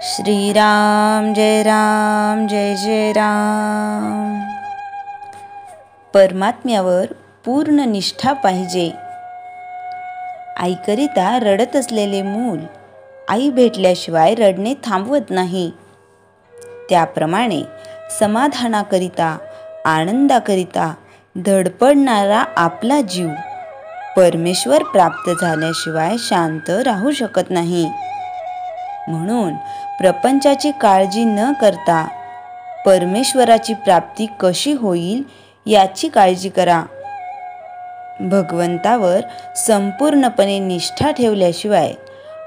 श्रीराम जय राम जय जय राम। परमात्म्यावर पूर्ण निष्ठा पाहिजे। आईकरिता रडत असलेले मूल आई भेटल्याशिवाय रडणे थांबवत नाही। त्याप्रमाणे समाधानाकरिता आनंदाकरिता धडपडणारा आपला जीव परमेश्वर प्राप्त झाल्याशिवाय शांत राहू शकत नाही। म्हणून प्रपंचाची काळजी न करता परमेश्वराची प्राप्ती कशी होईल याची काळजी करा। भगवंतावर संपूर्णपणे निष्ठा ठेवल्याशिवाय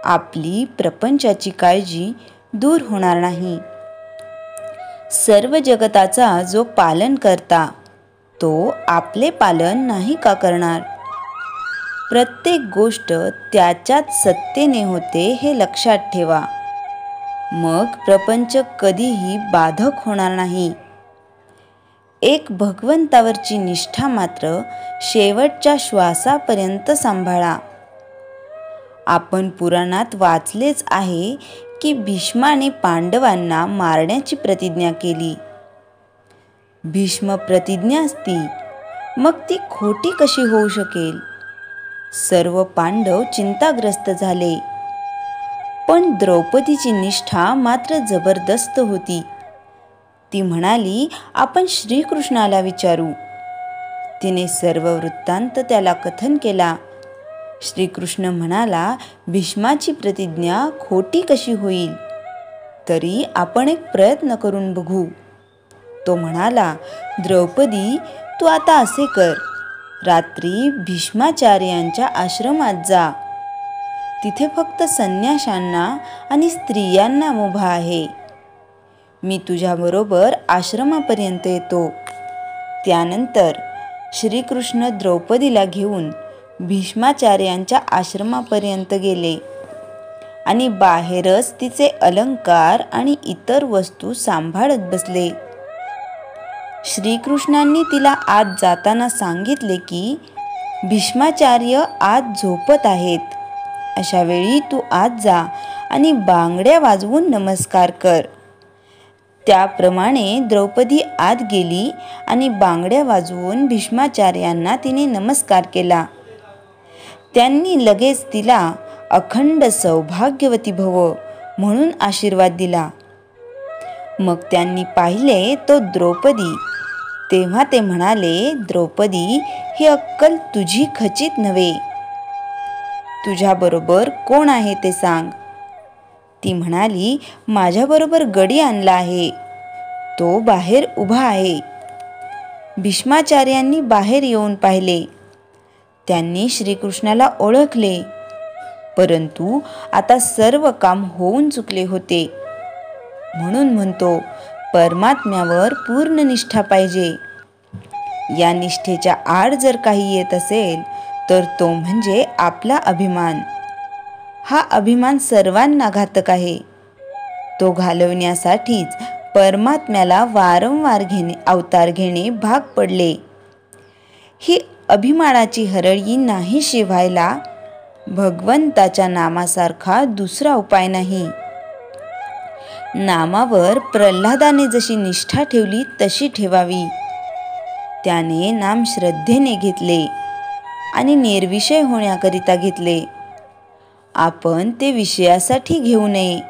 आपली प्रपंचाची काळजी दूर होणार नाही। सर्व जगताचा जो पालन करता तो आपले पालन नाही का करणार? प्रत्येक गोष्ट त्याच्याच सत्तेने होते हे लक्षात ठेवा। मग प्रपंच कधीही बाधक होणार नाही। एक भगवंतावरची निष्ठा मात्र शेवटच्या श्वासापर्यंत सांभाळा। आपण पुराणात वाचलेच आहे की भीष्माने पांडवांना मारण्याची प्रतिज्ञा केली। भीष्म प्रतिज्ञा असती मग ती खोटी कशी होऊ शकेल? सर्व पांडव चिंताग्रस्त झाले, पण द्रौपदीची निष्ठा मात्र जबरदस्त होती। ती म्हणाली, आपण श्रीकृष्णाला विचारू। तिने सर्व वृत्तांत त्याला कथन केला। श्रीकृष्ण म्हणाला, भीष्माची प्रतिज्ञा खोटी कशी होईल? तरी आपण एक प्रयत्न करून बघू। तो म्हणाला, द्रौपदी, तू आता असे कर, रात्री भीष्माचार्यांच्या आश्रमात जा। तिथे फक्त संन्याशांना आणि स्त्रियांना मुभा आहे। मी तुझ्याबरोबर आश्रमापर्यंत येतो। त्यानंतर श्रीकृष्ण द्रौपदीला घेऊन भीष्माचार्यांच्या आश्रमापर्यंत गेले आणि बाहेरच तिचे अलंकार आणि इतर वस्तू सांभाळत बसले। श्रीकृष्णांनी तिला आत जाताना सांगितले की भीष्माचार्य आत झोपत आहेत। अशा वेळी तू आत जा आणि बांगड्या वाजवून नमस्कार कर। त्याप्रमाणे द्रौपदी आत गेली आणि बांगड्या वाजवून भीष्माचार्यांना तिने नमस्कार केला। त्यांनी लगेच तिला अखंड सौभाग्यवती भव म्हणून आशीर्वाद दिला। मग त्यांनी पाहिले तो द्रौपदी। तेव्हा ते म्हणाले, द्रौपदी, ही अक्कल तुझी खचित नव्हे। तुझ्याबरोबर कोण आहे ते सांग। ती म्हणाली, माझ्याबरोबर गडी आणला आहे, तो बाहेर उभा आहे। भीष्माचार्यांनी बाहेर येऊन पाहिले। त्यांनी श्रीकृष्णाला ओळखले, परंतु आता सर्व काम होऊन चुकले होते। म्हणून म्हणतो, परमात्म्यावर पूर्ण निष्ठा पाहिजे। या निष्ठेच्या आड जर काही येत असेल तर तो म्हणजे आपला अभिमान। हा अभिमान सर्वांना घातक आहे। तो घालवण्यासाठीच परमात्म्याला वारंवार अवतार घेणे भाग पडले। ही अभिमानाची हरळी नाहीशी व्हायला भगवंताच्या नामासारखा दुसरा उपाय नाही। नामावर प्रल्हादाने जशी निष्ठा ठेवली तशी ठेवावी। त्याने नाम श्रद्धेने घेतले आणि निर्विषय होण्याकरिता घेतले। आपण ते विषयासाठी घेऊ नये।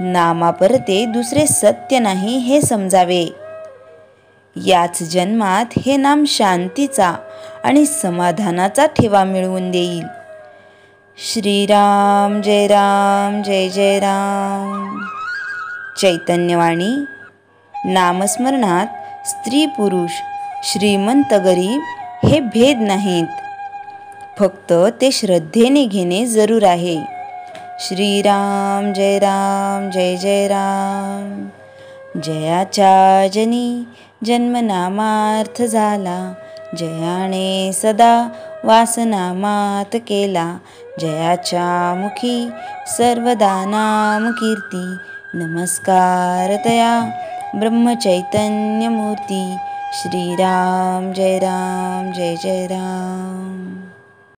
नामापरते दुसरे सत्य नाही हे समजावे। याच जन्मात हे नाम शांतीचा आणि समाधानाचा ठेवा मिळवून देईल। श्रीराम जय राम जय जय राम। चैतन्यवाणी। नामस्मरणात स्त्री पुरुष, श्रीमंत गरीब हे भेद नाहीत, फक्त ते श्रद्धेने घेणे जरूर आहे। श्रीराम जय राम जय जय राम। जयाच्या जनी जन्मनामार्थ झाला, जयाने सदा वासनामात केला। जयाच्या मुखी सर्वदा नाम कीर्ती, नमस्कार तया ब्रह्मचैतन्य मूर्ती। श्रीराम जय राम जय जय राम।